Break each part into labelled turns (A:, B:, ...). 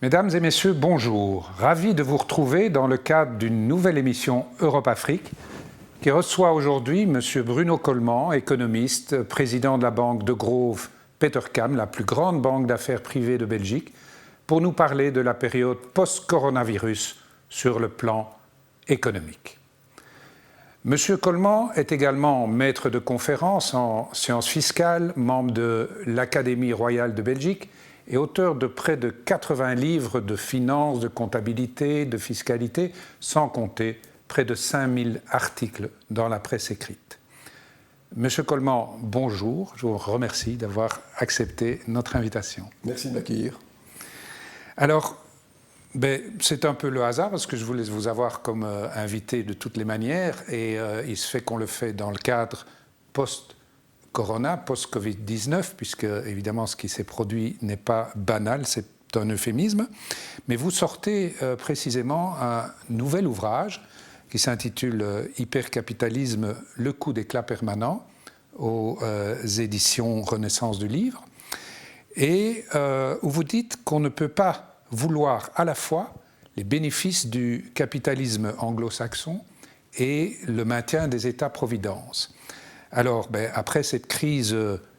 A: Mesdames et messieurs, bonjour. Ravi de vous retrouver dans le cadre d'une nouvelle émission Europe-Afrique qui reçoit aujourd'hui M. Bruno Coleman, économiste, président de la banque de Grove Petercam, la plus grande banque d'affaires privée de Belgique, pour nous parler de la période post-coronavirus sur le plan économique. M. Coleman est également maître de conférences en sciences fiscales, membre de l'Académie royale de Belgique et auteur de près de 80 livres de finances, de comptabilité, de fiscalité, sans compter près de 5000 articles dans la presse écrite. Monsieur Coleman, bonjour, je vous remercie d'avoir accepté notre invitation.
B: Merci de m'accueillir.
A: Alors, c'est un peu le hasard parce que je voulais vous avoir comme invité de toutes les manières et il se fait qu'on le fait dans le cadre post-corona, post-Covid-19, puisque évidemment ce qui s'est produit n'est pas banal, c'est un euphémisme. Mais vous sortez précisément un nouvel ouvrage qui s'intitule Hypercapitalisme, le coup d'éclat permanent aux éditions Renaissance du Livre, et où vous dites qu'on ne peut pas vouloir à la fois les bénéfices du capitalisme anglo-saxon et le maintien des États-providence. Alors, après cette crise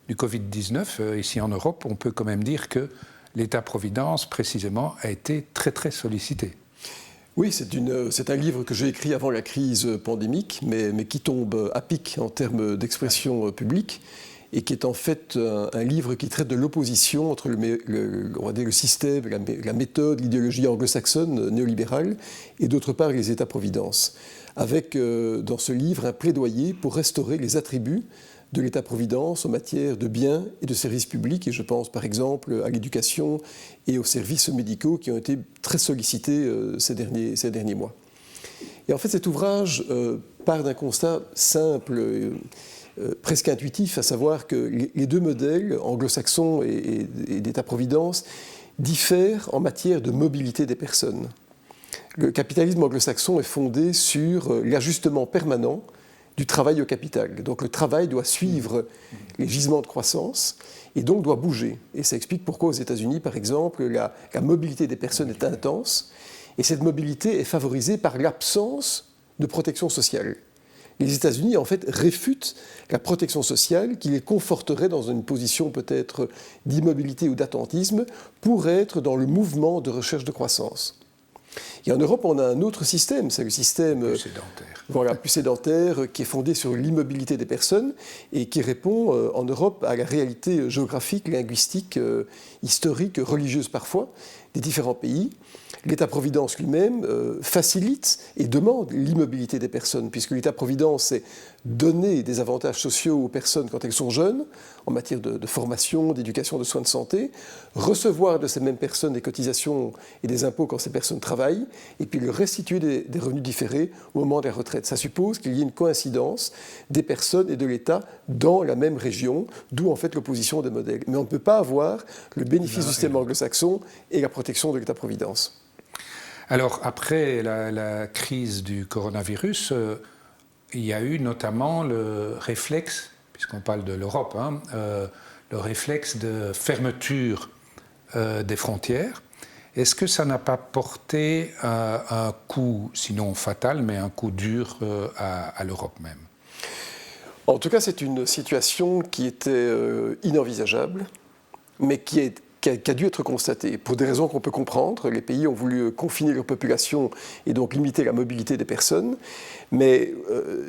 A: du Covid-19, ici en Europe, on peut quand même dire que l'État-providence, précisément, a été très très sollicité.
B: Oui, c'est un livre que j'ai écrit avant la crise pandémique, mais qui tombe à pic en termes d'expression publique, et qui est en fait un livre qui traite de l'opposition entre le système, la méthode, l'idéologie anglo-saxonne néolibérale, et d'autre part les États-providence, avec dans ce livre un plaidoyer pour restaurer les attributs de l'État-providence en matière de biens et de services publics, et je pense par exemple à l'éducation et aux services médicaux qui ont été très sollicités ces derniers mois. Et en fait cet ouvrage part d'un constat simple, presque intuitif, à savoir que les deux modèles, anglo-saxon et d'État-providence, diffèrent en matière de mobilité des personnes. Le capitalisme anglo-saxon est fondé sur l'ajustement permanent du travail au capital. Donc le travail doit suivre les gisements de croissance et donc doit bouger. Et ça explique pourquoi aux États-Unis, par exemple, la mobilité des personnes est intense, et cette mobilité est favorisée par l'absence de protection sociale. Les États-Unis, en fait, réfutent la protection sociale qui les conforterait dans une position peut-être d'immobilité ou d'attentisme pour être dans le mouvement de recherche de croissance. Et en Europe, on a un autre système, c'est le système
A: plus sédentaire.
B: Voilà, plus sédentaire, qui est fondé sur l'immobilité des personnes et qui répond en Europe à la réalité géographique, linguistique, historique, religieuse parfois, des différents pays. L'État-providence lui-même facilite et demande l'immobilité des personnes, puisque l'État-providence, c'est donner des avantages sociaux aux personnes quand elles sont jeunes, en matière de formation, d'éducation, de soins de santé, recevoir de ces mêmes personnes des cotisations et des impôts quand ces personnes travaillent, et puis leur restituer des revenus différés au moment de la retraite. Ça suppose qu'il y ait une coïncidence des personnes et de l'État dans la même région, d'où en fait l'opposition des modèles. Mais on ne peut pas avoir le bénéfice du système anglo-saxon et la protection de l'État-providence.
A: Alors, après la crise du coronavirus, il y a eu notamment le réflexe, puisqu'on parle de l'Europe, le réflexe de fermeture des frontières. Est-ce que ça n'a pas porté un coup, sinon fatal, mais un coup dur à l'Europe même ?
B: En tout cas, c'est une situation qui était inenvisageable, mais qui a dû être constatée. Pour des raisons qu'on peut comprendre, les pays ont voulu confiner leur population et donc limiter la mobilité des personnes. Mais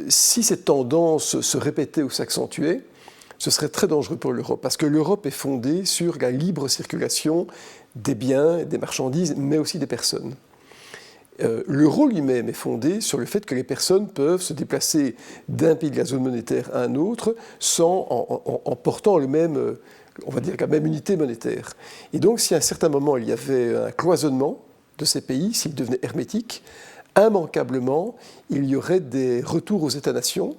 B: si cette tendance se répétait ou s'accentuait, ce serait très dangereux pour l'Europe, parce que l'Europe est fondée sur la libre circulation des biens, des marchandises, mais aussi des personnes. L'euro lui-même est fondé sur le fait que les personnes peuvent se déplacer d'un pays de la zone monétaire à un autre en portant le même, on va dire, la même unité monétaire. Et donc, si à un certain moment il y avait un cloisonnement de ces pays, s'ils devenaient hermétiques, immanquablement, il y aurait des retours aux États-nations.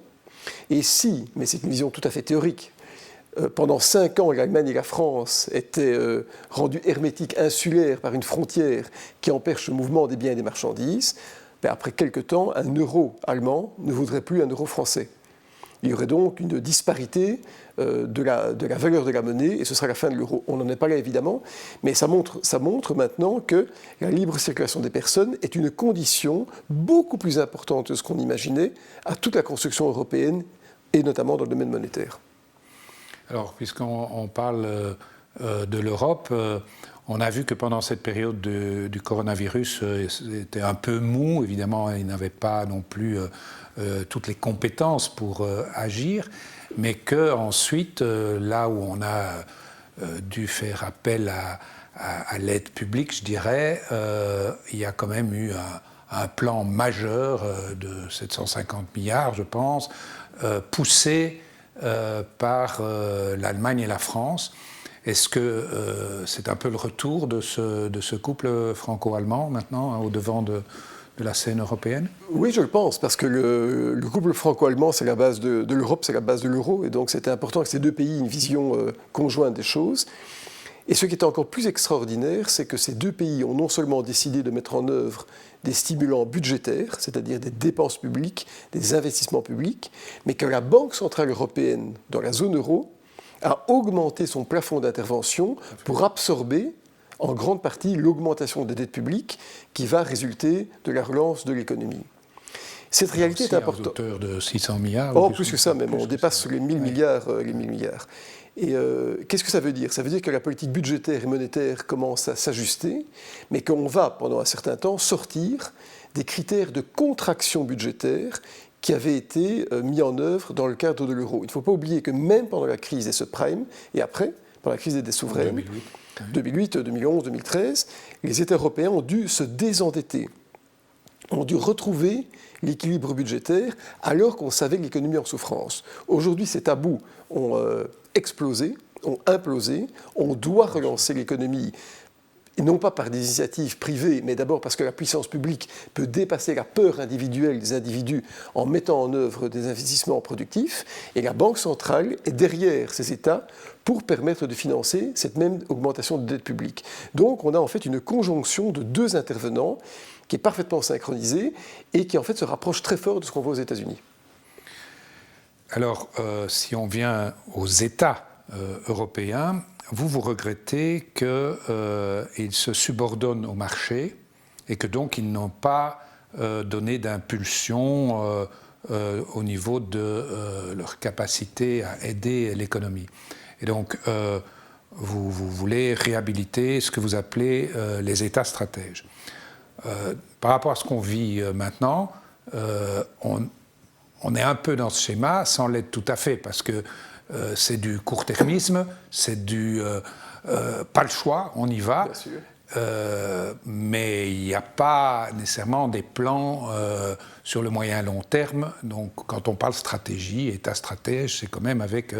B: Et si, mais c'est une vision tout à fait théorique, pendant 5 ans, l'Allemagne et la France étaient rendues hermétiques, insulaires par une frontière qui empêche le mouvement des biens et des marchandises, après quelque temps, un euro allemand ne vaudrait plus un euro français. Il y aurait donc une disparité de la valeur de la monnaie, et ce sera la fin de l'euro. On n'en est pas là, évidemment, mais ça montre maintenant que la libre circulation des personnes est une condition beaucoup plus importante que ce qu'on imaginait à toute la construction européenne, et notamment dans le domaine monétaire.
A: Alors, puisqu'on parle de l'Europe, on a vu que pendant cette période du coronavirus, c'était un peu mou. Évidemment, il n'avait pas non plus toutes les compétences pour agir, mais qu'ensuite, là où on a dû faire appel à l'aide publique, je dirais, il y a quand même eu un plan majeur de 750 milliards, je pense, poussé par l'Allemagne et la France. Est-ce que c'est un peu le retour de ce couple franco-allemand maintenant, hein, au devant de la scène européenne?
B: Oui, je le pense, parce que le couple franco-allemand, c'est la base de l'Europe, c'est la base de l'euro, et donc c'était important que ces deux pays aient une vision conjointe des choses. Et ce qui est encore plus extraordinaire, c'est que ces deux pays ont non seulement décidé de mettre en œuvre des stimulants budgétaires, c'est-à-dire des dépenses publiques, des investissements publics, mais que la Banque centrale européenne, dans la zone euro, a augmenté son plafond d'intervention pour absorber en grande partie l'augmentation des dettes publiques qui va résulter de la relance de l'économie. Cette réalité est importante.
A: À hauteur de 600 milliards.
B: Oh, plus que ça même, on dépasse les 1000 milliards. Et qu'est-ce que ça veut dire? Ça veut dire que la politique budgétaire et monétaire commence à s'ajuster, mais qu'on va, pendant un certain temps, sortir des critères de contraction budgétaire qui avaient été mis en œuvre dans le cadre de l'euro. Il ne faut pas oublier que même pendant la crise des subprimes, et après, pendant la crise des dettes souveraines, 2008, 2011, 2013, les États européens ont dû se désendetter, ont dû retrouver l'équilibre budgétaire alors qu'on savait que l'économie est en souffrance. Aujourd'hui, ces tabous ont explosé, ont implosé, on doit relancer l'économie, et non pas par des initiatives privées, mais d'abord parce que la puissance publique peut dépasser la peur individuelle des individus en mettant en œuvre des investissements productifs, et la Banque centrale est derrière ces États pour permettre de financer cette même augmentation de dette publique. Donc on a en fait une conjonction de deux intervenants qui est parfaitement synchronisée et qui en fait se rapproche très fort de ce qu'on voit aux États-Unis.
A: Alors, si on vient aux États européens, vous regrettez qu'ils se subordonnent au marché et que donc ils n'ont pas donné d'impulsion au niveau de leur capacité à aider l'économie. Et donc, vous voulez réhabiliter ce que vous appelez les États stratèges. Par rapport à ce qu'on vit maintenant, on est un peu dans ce schéma, sans l'être tout à fait, parce que c'est du court-termisme, c'est du pas le choix, on y va.
B: Bien sûr.
A: Mais il n'y a pas nécessairement des plans sur le moyen long terme. Donc, quand on parle stratégie, État stratège, c'est quand même avec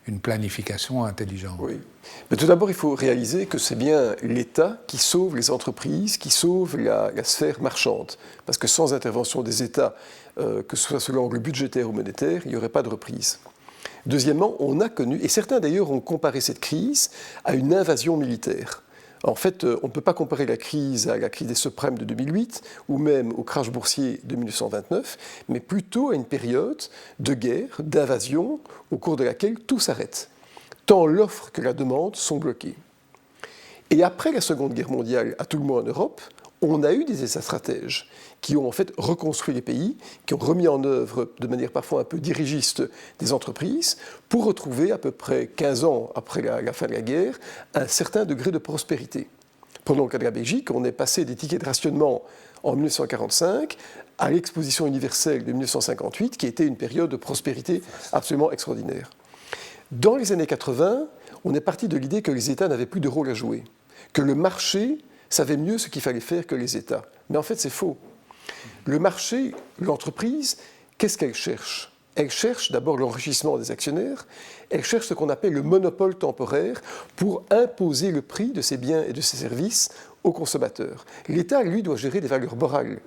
A: une planification intelligente.
B: Oui. Mais tout d'abord, il faut réaliser que c'est bien l'État qui sauve les entreprises, qui sauve la sphère marchande. Parce que sans intervention des États, que ce soit sous l'angle budgétaire ou monétaire, il n'y aurait pas de reprise. Deuxièmement, on a connu, et certains d'ailleurs ont comparé cette crise à une invasion militaire. En fait, on ne peut pas comparer la crise à la crise des subprimes de 2008 ou même au crash boursier de 1929, mais plutôt à une période de guerre, d'invasion, au cours de laquelle tout s'arrête. Tant l'offre que la demande sont bloquées. Et après la Seconde Guerre mondiale, à tout le moins en Europe, on a eu des États stratèges qui ont en fait reconstruit les pays, qui ont remis en œuvre de manière parfois un peu dirigiste des entreprises pour retrouver à peu près 15 ans après la fin de la guerre un certain degré de prospérité. Prenons le cas de la Belgique, on est passé des tickets de rationnement en 1945 à l'exposition universelle de 1958 qui était une période de prospérité absolument extraordinaire. Dans les années 80, on est parti de l'idée que les États n'avaient plus de rôle à jouer, que le marché savait mieux ce qu'il fallait faire que les États. Mais en fait, c'est faux. Le marché, l'entreprise, qu'est-ce qu'elle cherche? Elle cherche d'abord l'enrichissement des actionnaires, elle cherche ce qu'on appelle le monopole temporaire pour imposer le prix de ses biens et de ses services aux consommateurs. L'État, lui, doit gérer des valeurs morales.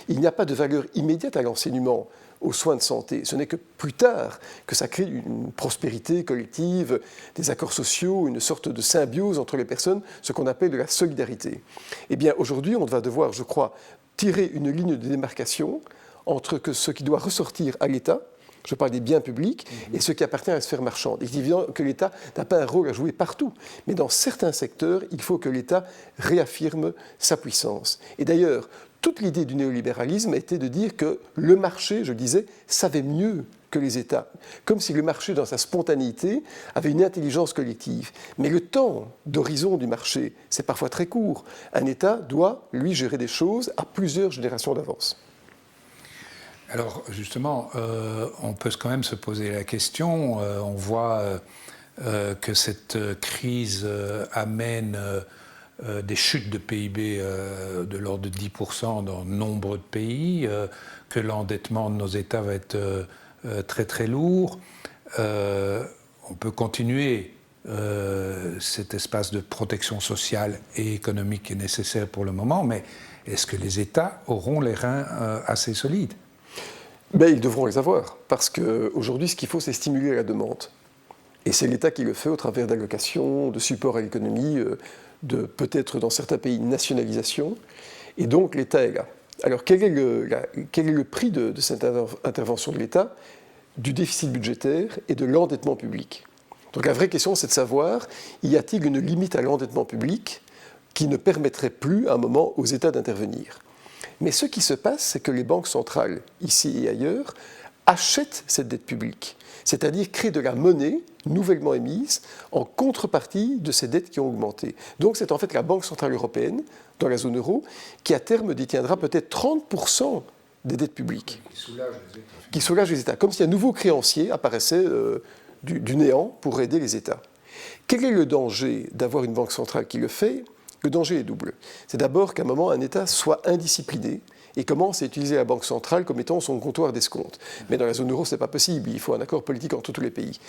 B: Il n'y a pas de valeur immédiate à l'enseignement, aux soins de santé. Ce n'est que plus tard que ça crée une prospérité collective, des accords sociaux, une sorte de symbiose entre les personnes, ce qu'on appelle de la solidarité. Eh bien, aujourd'hui, on va devoir, je crois, tirer une ligne de démarcation entre ce qui doit ressortir à l'État Je parle des biens publics et ce qui appartient à la sphère marchande. Il est évident que l'État n'a pas un rôle à jouer partout, mais dans certains secteurs, il faut que l'État réaffirme sa puissance. Et d'ailleurs, toute l'idée du néolibéralisme était de dire que le marché, je le disais, savait mieux que les États, comme si le marché, dans sa spontanéité, avait une intelligence collective. Mais le temps d'horizon du marché, c'est parfois très court. Un État doit, lui, gérer des choses à plusieurs générations d'avance.
A: Alors justement, on peut quand même se poser la question, on voit que cette crise amène des chutes de PIB de l'ordre de 10% dans nombreux de pays, que l'endettement de nos États va être très très lourd. On peut continuer cet espace de protection sociale et économique qui est nécessaire pour le moment, mais est-ce que les États auront les reins assez solides ?
B: Ben, ils devront les avoir, parce qu'aujourd'hui, ce qu'il faut, c'est stimuler la demande. Et c'est l'État qui le fait au travers d'allocations, de support à l'économie, de peut-être dans certains pays une nationalisation. Et donc l'État est là. Alors quel est le prix de cette intervention de l'État, du déficit budgétaire et de l'endettement public? Donc la vraie question, c'est de savoir, y a-t-il une limite à l'endettement public qui ne permettrait plus à un moment aux États d'intervenir? Mais ce qui se passe, c'est que les banques centrales, ici et ailleurs, achètent cette dette publique, c'est-à-dire créent de la monnaie nouvellement émise en contrepartie de ces dettes qui ont augmenté. Donc c'est en fait la Banque centrale européenne, dans la zone euro, qui à terme détiendra peut-être 30% des dettes publiques. Qui soulage les États. Comme si un nouveau créancier apparaissait du néant pour aider les États. Quel est le danger d'avoir une banque centrale qui le fait ? Le danger est double. C'est d'abord qu'à un moment, un État soit indiscipliné et commence à utiliser la Banque centrale comme étant son comptoir d'escompte. Mais dans la zone euro, ce n'est pas possible. Il faut un accord politique entre tous les pays.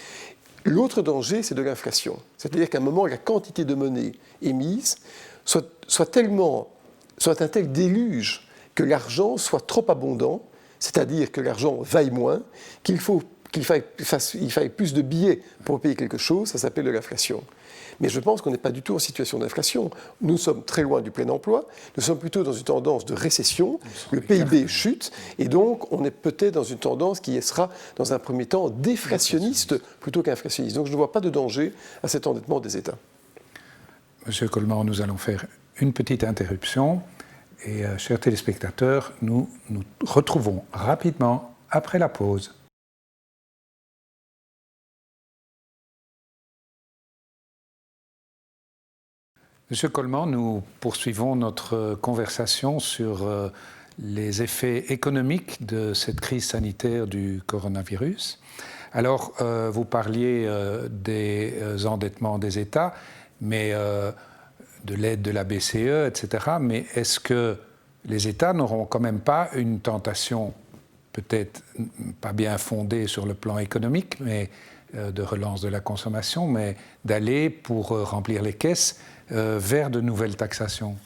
B: L'autre danger, c'est de l'inflation. C'est-à-dire qu'à un moment, la quantité de monnaie émise soit un tel déluge que l'argent soit trop abondant, c'est-à-dire que l'argent vaille moins, qu'il faille plus de billets pour payer quelque chose, ça s'appelle de l'inflation. Mais je pense qu'on n'est pas du tout en situation d'inflation. Nous sommes très loin du plein emploi, nous sommes plutôt dans une tendance de récession, le PIB chute, et donc on est peut-être dans une tendance qui sera, dans un premier temps, déflationniste plutôt qu'inflationniste. Donc je ne vois pas de danger à cet endettement des États.
A: Monsieur Coleman, nous allons faire une petite interruption, et chers téléspectateurs, nous nous retrouvons rapidement après la pause. Monsieur Coleman, nous poursuivons notre conversation sur les effets économiques de cette crise sanitaire du coronavirus. Alors, vous parliez des endettements des États, mais de l'aide de la BCE, etc. Mais est-ce que les États n'auront quand même pas une tentation, peut-être pas bien fondée sur le plan économique, mais de relance de la consommation, mais d'aller, pour remplir les caisses, vers de nouvelles taxations?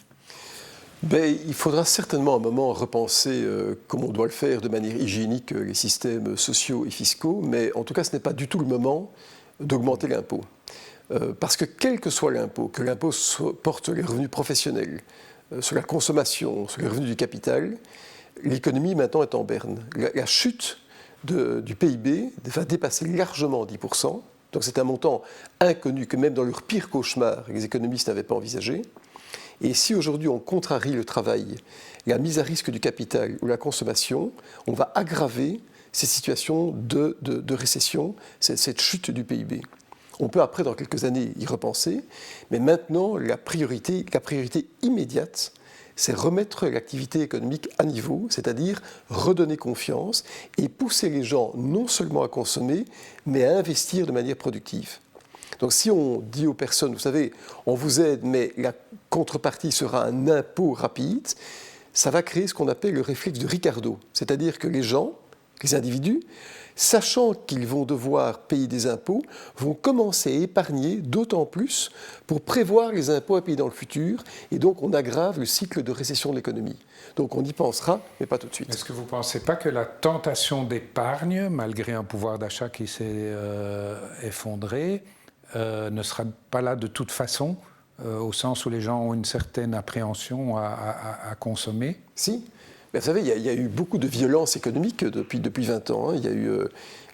B: Il faudra certainement à un moment repenser comme on doit le faire de manière hygiénique les systèmes sociaux et fiscaux, mais en tout cas ce n'est pas du tout le moment d'augmenter l'impôt. Parce que quel que soit l'impôt, que l'impôt porte sur les revenus professionnels, sur la consommation, sur les revenus du capital, l'économie maintenant est en berne. La chute du PIB va dépasser largement 10%. Donc c'est un montant inconnu que même dans leur pire cauchemar, les économistes n'avaient pas envisagé. Et si aujourd'hui on contrarie le travail, la mise à risque du capital ou la consommation, on va aggraver ces situations de récession, cette chute du PIB. On peut après, dans quelques années, y repenser, mais maintenant, la priorité immédiate, c'est remettre l'activité économique à niveau, c'est-à-dire redonner confiance et pousser les gens non seulement à consommer, mais à investir de manière productive. Donc si on dit aux personnes, vous savez, on vous aide, mais la contrepartie sera un impôt rapide, ça va créer ce qu'on appelle le réflexe de Ricardo, c'est-à-dire que les gens, les individus, sachant qu'ils vont devoir payer des impôts, vont commencer à épargner d'autant plus pour prévoir les impôts à payer dans le futur, et donc on aggrave le cycle de récession de l'économie. Donc on y pensera, mais pas tout de suite.
A: Est-ce que vous ne pensez pas que la tentation d'épargne, malgré un pouvoir d'achat qui s'est effondré, ne sera pas là de toute façon, au sens où les gens ont une certaine appréhension à consommer?
B: Si. Mais vous savez, il y a eu beaucoup de violences économiques depuis 20 ans. Il y a eu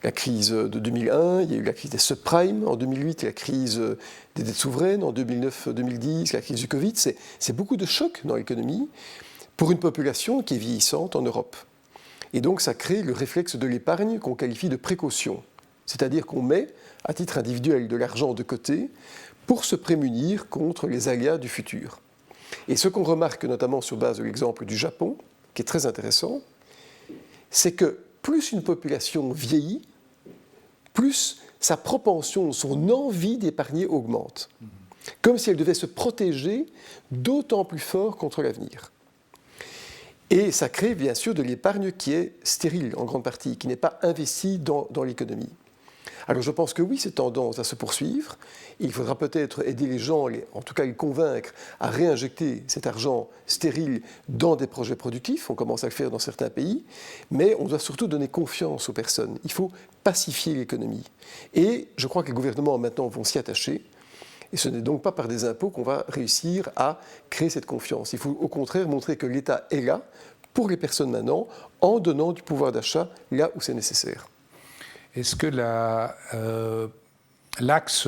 B: la crise de 2001, il y a eu la crise des subprimes en 2008, la crise des dettes souveraines en 2009-2010, la crise du Covid. C'est beaucoup de chocs dans l'économie pour une population qui est vieillissante en Europe. Et donc ça crée le réflexe de l'épargne qu'on qualifie de précaution. C'est-à-dire qu'on met, à titre individuel, de l'argent de côté pour se prémunir contre les aléas du futur. Et ce qu'on remarque notamment sur base de l'exemple du Japon, qui est très intéressant, c'est que plus une population vieillit, plus sa propension, son envie d'épargner augmente. Comme si elle devait se protéger d'autant plus fort contre l'avenir. Et ça crée bien sûr de l'épargne qui est stérile en grande partie, qui n'est pas investie dans l'économie. Alors je pense que oui, cette tendance va se poursuivre. Il faudra peut-être aider les gens, en tout cas les convaincre, à réinjecter cet argent stérile dans des projets productifs. On commence à le faire dans certains pays. Mais on doit surtout donner confiance aux personnes. Il faut pacifier l'économie. Et je crois que les gouvernements maintenant vont s'y attacher. Et ce n'est donc pas par des impôts qu'on va réussir à créer cette confiance. Il faut au contraire montrer que l'État est là pour les personnes maintenant, en donnant du pouvoir d'achat là où c'est nécessaire.
A: Est-ce que l'axe,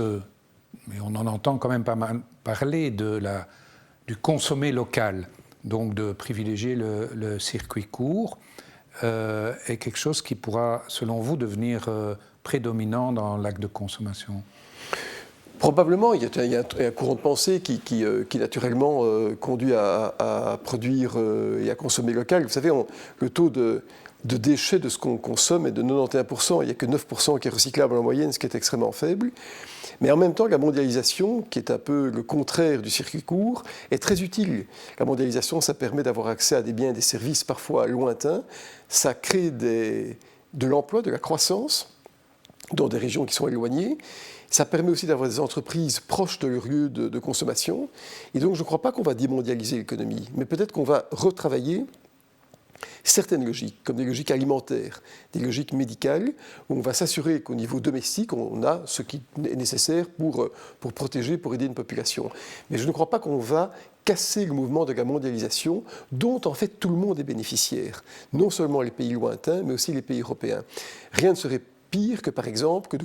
A: mais on en entend quand même pas mal parler, du consommer local, donc de privilégier le circuit court, est quelque chose qui pourra, selon vous, devenir prédominant dans l'acte de consommation ?
B: Probablement, il y a un courant de pensée qui naturellement conduit à produire et à consommer local. Vous savez, le taux de déchets de ce qu'on consomme est de 91%. Il n'y a que 9% qui est recyclable en moyenne, ce qui est extrêmement faible. Mais en même temps, la mondialisation, qui est un peu le contraire du circuit court, est très utile. La mondialisation, ça permet d'avoir accès à des biens et des services parfois lointains. Ça crée de l'emploi, de la croissance dans des régions qui sont éloignées. Ça permet aussi d'avoir des entreprises proches de leur lieu de consommation. Et donc, je ne crois pas qu'on va démondialiser l'économie, mais peut-être qu'on va retravailler certaines logiques, comme des logiques alimentaires, des logiques médicales, où on va s'assurer qu'au niveau domestique, on a ce qui est nécessaire pour protéger, pour aider une population. Mais je ne crois pas qu'on va casser le mouvement de la mondialisation, dont en fait tout le monde est bénéficiaire. Non seulement les pays lointains, mais aussi les pays européens. Rien ne serait pire que, par exemple,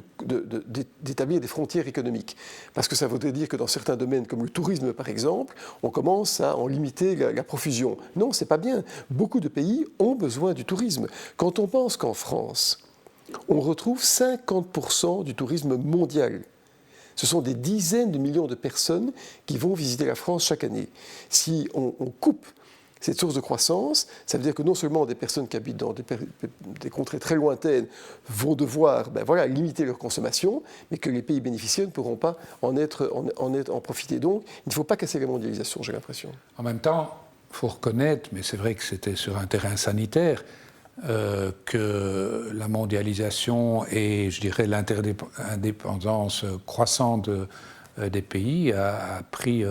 B: d'établir des frontières économiques. Parce que ça voudrait dire que dans certains domaines, comme le tourisme, par exemple, on commence à en limiter la profusion. Non, c'est pas bien. Beaucoup de pays ont besoin du tourisme. Quand on pense qu'en France, on retrouve 50% du tourisme mondial, ce sont des dizaines de millions de personnes qui vont visiter la France chaque année. Si on coupe cette source de croissance, ça veut dire que non seulement des personnes qui habitent dans des contrées très lointaines vont devoir limiter leur consommation, mais que les pays bénéficiaires ne pourront pas en profiter. Donc, il ne faut pas casser la mondialisation, j'ai l'impression.
A: En même temps, il faut reconnaître, mais c'est vrai que c'était sur un terrain sanitaire, que la mondialisation et, je dirais, l'interdépendance croissante des pays a pris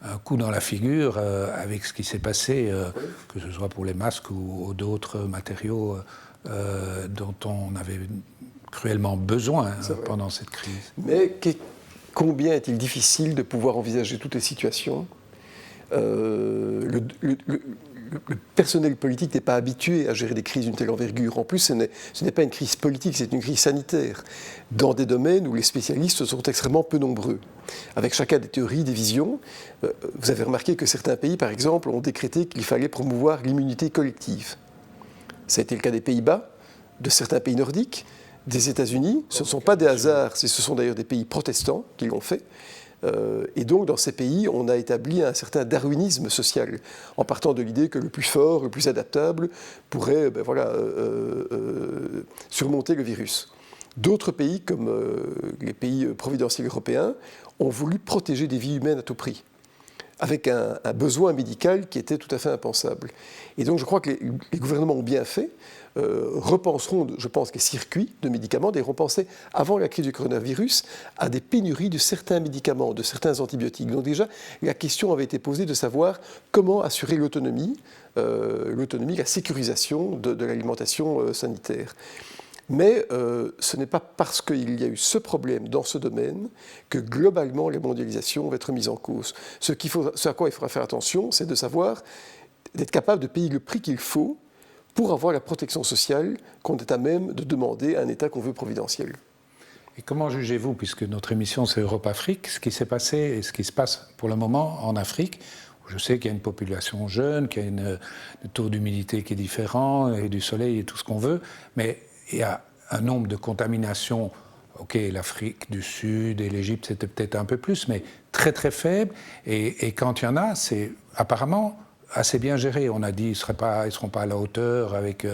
A: un coup dans la figure avec ce qui s'est passé, que ce soit pour les masques ou d'autres matériaux dont on avait cruellement besoin pendant cette crise.
B: Mais combien est-il difficile de pouvoir envisager toutes les situations. Le personnel politique n'est pas habitué à gérer des crises d'une telle envergure. En plus, ce n'est pas une crise politique, c'est une crise sanitaire, dans des domaines où les spécialistes sont extrêmement peu nombreux, avec chacun des théories, des visions. Vous avez remarqué que certains pays, par exemple, ont décrété qu'il fallait promouvoir l'immunité collective. Ça a été le cas des Pays-Bas, de certains pays nordiques, des États-Unis. Ce ne sont pas des hasards, ce sont d'ailleurs des pays protestants qui l'ont fait. Et donc, dans ces pays, on a établi un certain darwinisme social, en partant de l'idée que le plus fort, le plus adaptable, pourrait surmonter le virus. D'autres pays, comme les pays providentiels européens, ont voulu protéger des vies humaines à tout prix, avec un besoin médical qui était tout à fait impensable. Et donc, je crois que les gouvernements ont bien fait, repenseront, je pense, les circuits de médicaments, et repensaient, avant la crise du coronavirus, à des pénuries de certains médicaments, de certains antibiotiques. Donc déjà, la question avait été posée de savoir comment assurer l'autonomie, la sécurisation de l'alimentation sanitaire. Mais ce n'est pas parce qu'il y a eu ce problème dans ce domaine que globalement la mondialisation va être mise en cause. Ce à quoi il faudra faire attention, c'est de savoir d'être capable de payer le prix qu'il faut pour avoir la protection sociale qu'on est à même de demander à un État qu'on veut providentiel.
A: Et comment jugez-vous, puisque notre émission c'est Europe-Afrique, ce qui s'est passé et ce qui se passe pour le moment en Afrique, où je sais qu'il y a une population jeune, qu'il y a un taux d'humidité qui est différent, et du soleil et tout ce qu'on veut, mais il y a un nombre de contaminations, ok, l'Afrique du Sud et l'Égypte c'était peut-être un peu plus, mais très très faible, et quand il y en a, c'est apparemment assez bien géré. On a dit qu'ils ne seront pas à la hauteur avec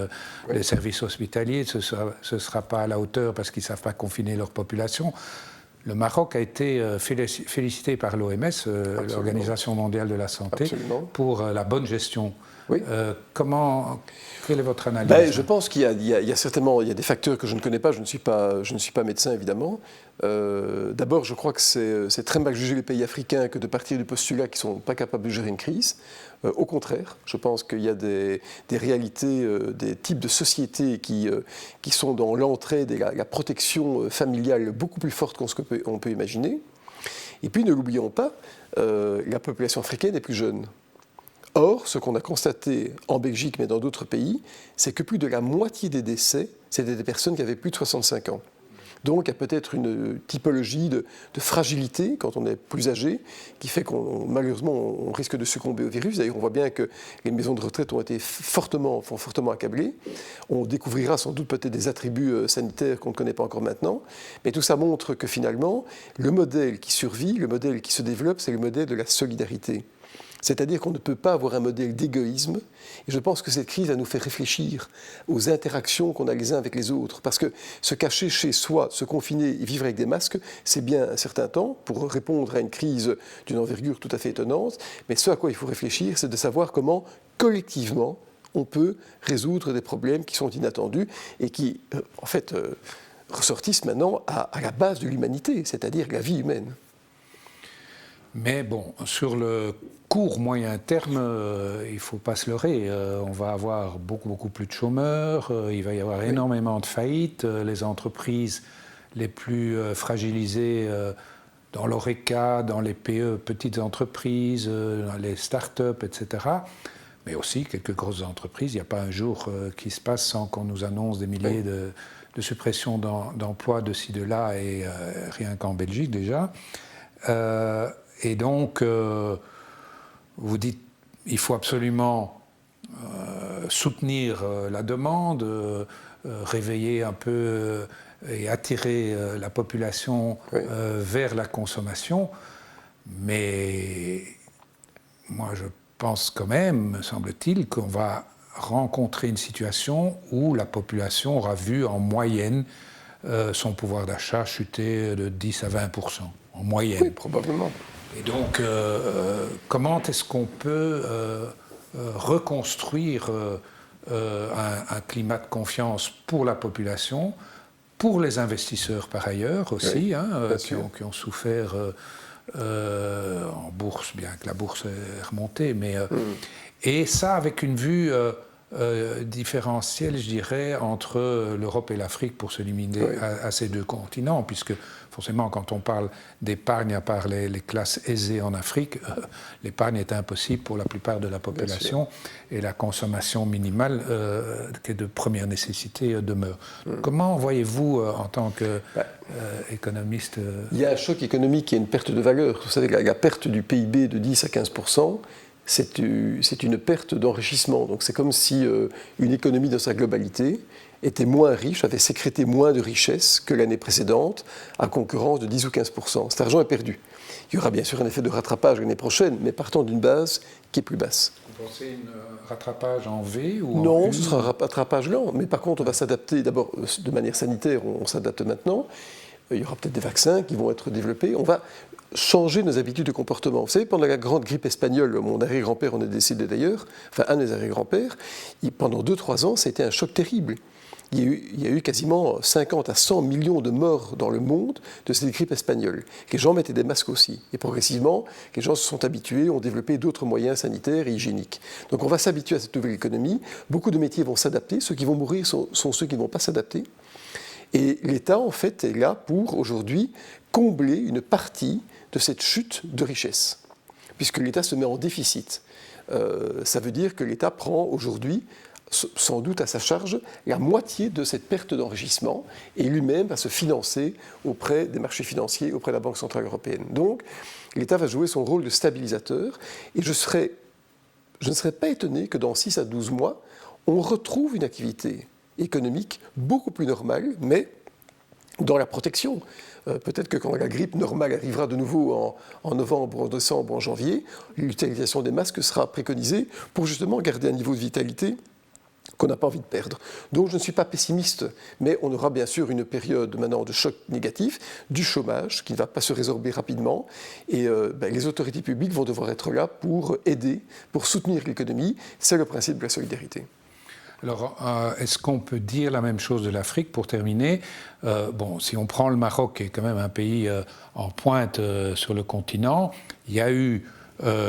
A: les services hospitaliers, ce ne sera pas à la hauteur parce qu'ils ne savent pas confiner leur population. Le Maroc a été félicité par l'OMS, l'Organisation mondiale de la santé, Absolument. Pour la bonne gestion. Oui. Quelle est votre analyse?
B: Je pense qu'il y a certainement des facteurs que je ne connais pas. Je ne suis pas médecin, évidemment. D'abord, je crois que c'est très mal juger les pays africains que de partir du postulat qu'ils ne sont pas capables de gérer une crise. Au contraire, je pense qu'il y a des réalités, des types de sociétés qui sont dans l'entraide et la protection familiale beaucoup plus forte qu'on peut imaginer. Et puis, ne l'oublions pas, la population africaine est plus jeune. Or, ce qu'on a constaté en Belgique, mais dans d'autres pays, c'est que plus de la moitié des décès, c'était des personnes qui avaient plus de 65 ans. Donc, il y a peut-être une typologie de fragilité quand on est plus âgé, qui fait malheureusement, on risque de succomber au virus. D'ailleurs, on voit bien que les maisons de retraite ont été fortement accablées. On découvrira sans doute peut-être des attributs sanitaires qu'on ne connaît pas encore maintenant. Mais tout ça montre que finalement, le modèle qui survit, le modèle qui se développe, c'est le modèle de la solidarité. C'est-à-dire qu'on ne peut pas avoir un modèle d'égoïsme. Et je pense que cette crise va nous faire réfléchir aux interactions qu'on a les uns avec les autres. Parce que se cacher chez soi, se confiner et vivre avec des masques, c'est bien un certain temps pour répondre à une crise d'une envergure tout à fait étonnante. Mais ce à quoi il faut réfléchir, c'est de savoir comment, collectivement, on peut résoudre des problèmes qui sont inattendus et qui, en fait, ressortissent maintenant à la base de l'humanité, c'est-à-dire la vie humaine.
A: Mais bon, sur le court moyen terme, il ne faut pas se leurrer. On va avoir beaucoup plus de chômeurs, il va y avoir énormément de faillites. Les entreprises les plus fragilisées dans l'ORECA, dans les PE, petites entreprises, dans les start-up, etc. Mais aussi quelques grosses entreprises. Il n'y a pas un jour qui se passe sans qu'on nous annonce des milliers de suppressions d'emplois de ci, de là, et rien qu'en Belgique déjà. Et donc, vous dites qu'il faut absolument soutenir la demande, réveiller un peu et attirer la population vers la consommation. Mais moi, je pense quand même, me semble-t-il, qu'on va rencontrer une situation où la population aura vu en moyenne son pouvoir d'achat chuter de 10 à 20%, en moyenne.
B: Oui, probablement.
A: Et donc, comment est-ce qu'on peut reconstruire un climat de confiance pour la population, pour les investisseurs par ailleurs aussi, qui ont souffert en bourse, bien que la bourse est remontée, mais, et ça avec une vue différentielle, je dirais, entre l'Europe et l'Afrique pour se limiter à ces deux continents, puisque forcément, quand on parle d'épargne, à part les classes aisées en Afrique, l'épargne est impossible pour la plupart de la population et la consommation minimale, qui est de première nécessité, demeure. Comment voyez-vous, en tant qu'économiste
B: Il y a un choc économique et une perte de valeur. Vous savez, la perte du PIB de 10 à 15%, c'est une perte d'enrichissement. Donc c'est comme si une économie dans sa globalité était moins riche, avait sécrété moins de richesses que l'année précédente, à concurrence de 10 ou 15%. Cet argent est perdu. Il y aura bien sûr un effet de rattrapage l'année prochaine, mais partant d'une base qui est plus basse.
A: Vous pensez un rattrapage en V ou
B: Non, ce sera un rattrapage lent, mais par contre on va s'adapter. D'abord, de manière sanitaire, on s'adapte maintenant. Il y aura peut-être des vaccins qui vont être développés. On va changer nos habitudes de comportement. Vous savez, pendant la grande grippe espagnole, mon arrière-grand-père en est décédé d'ailleurs, enfin un des arrière-grands-pères, pendant 2-3 ans, c'était un choc terrible. Il y a eu quasiment 50 à 100 millions de morts dans le monde de cette grippe espagnole. Les gens mettaient des masques aussi. Et progressivement, les gens se sont habitués, ont développé d'autres moyens sanitaires et hygiéniques. Donc on va s'habituer à cette nouvelle économie. Beaucoup de métiers vont s'adapter. Ceux qui vont mourir sont ceux qui ne vont pas s'adapter. Et l'État, en fait, est là pour, aujourd'hui, combler une partie de cette chute de richesse, puisque l'État se met en déficit. ça veut dire que l'État prend aujourd'hui, sans doute à sa charge, la moitié de cette perte d'enrichissement et lui-même va se financer auprès des marchés financiers, auprès de la Banque centrale européenne. Donc l'État va jouer son rôle de stabilisateur et je ne serais pas étonné que dans 6 à 12 mois, on retrouve une activité économique beaucoup plus normale, mais dans la protection. Peut-être que quand la grippe normale arrivera de nouveau en novembre, en décembre, en janvier, l'utilisation des masques sera préconisée pour justement garder un niveau de vitalité qu'on n'a pas envie de perdre. Donc je ne suis pas pessimiste, mais on aura bien sûr une période maintenant de choc négatif, du chômage qui ne va pas se résorber rapidement, et les autorités publiques vont devoir être là pour aider, pour soutenir l'économie. C'est le principe de la solidarité.
A: Alors, est-ce qu'on peut dire la même chose de l'Afrique pour terminer? Si on prend le Maroc, qui est quand même un pays en pointe sur le continent, il y a eu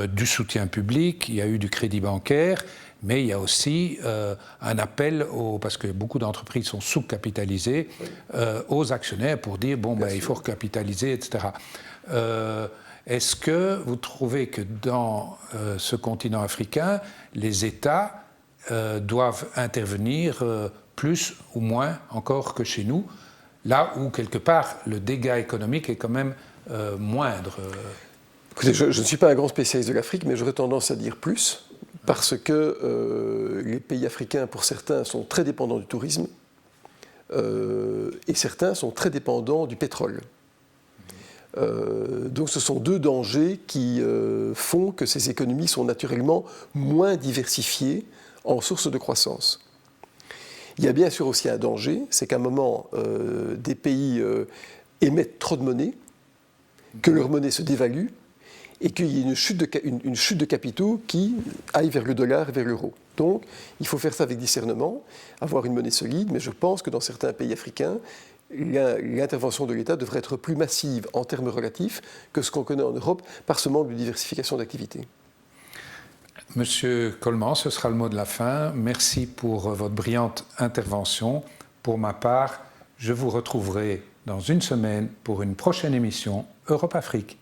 A: du soutien public, il y a eu du crédit bancaire, mais il y a aussi un appel, parce que beaucoup d'entreprises sont sous-capitalisées, aux actionnaires pour dire il faut recapitaliser, etc. Est-ce que vous trouvez que dans ce continent africain, les États doivent intervenir plus ou moins encore que chez nous, là où quelque part le dégât économique est quand même moindre?
B: Écoutez, je ne suis pas un grand spécialiste de l'Afrique, mais j'aurais tendance à dire plus, parce que les pays africains, pour certains, sont très dépendants du tourisme, et certains sont très dépendants du pétrole. Donc ce sont deux dangers qui font que ces économies sont naturellement moins diversifiées en sources de croissance. Il y a bien sûr aussi un danger, c'est qu'à un moment, des pays émettent trop de monnaie, que leur monnaie se dévalue, et qu'il y ait une chute de capitaux qui aille vers le dollar et vers l'euro. Donc, il faut faire ça avec discernement, avoir une monnaie solide, mais je pense que dans certains pays africains, l'intervention de l'État devrait être plus massive en termes relatifs que ce qu'on connaît en Europe par ce manque de diversification d'activités.
A: Monsieur Coleman, ce sera le mot de la fin. Merci pour votre brillante intervention. Pour ma part, je vous retrouverai dans une semaine pour une prochaine émission Europe-Afrique.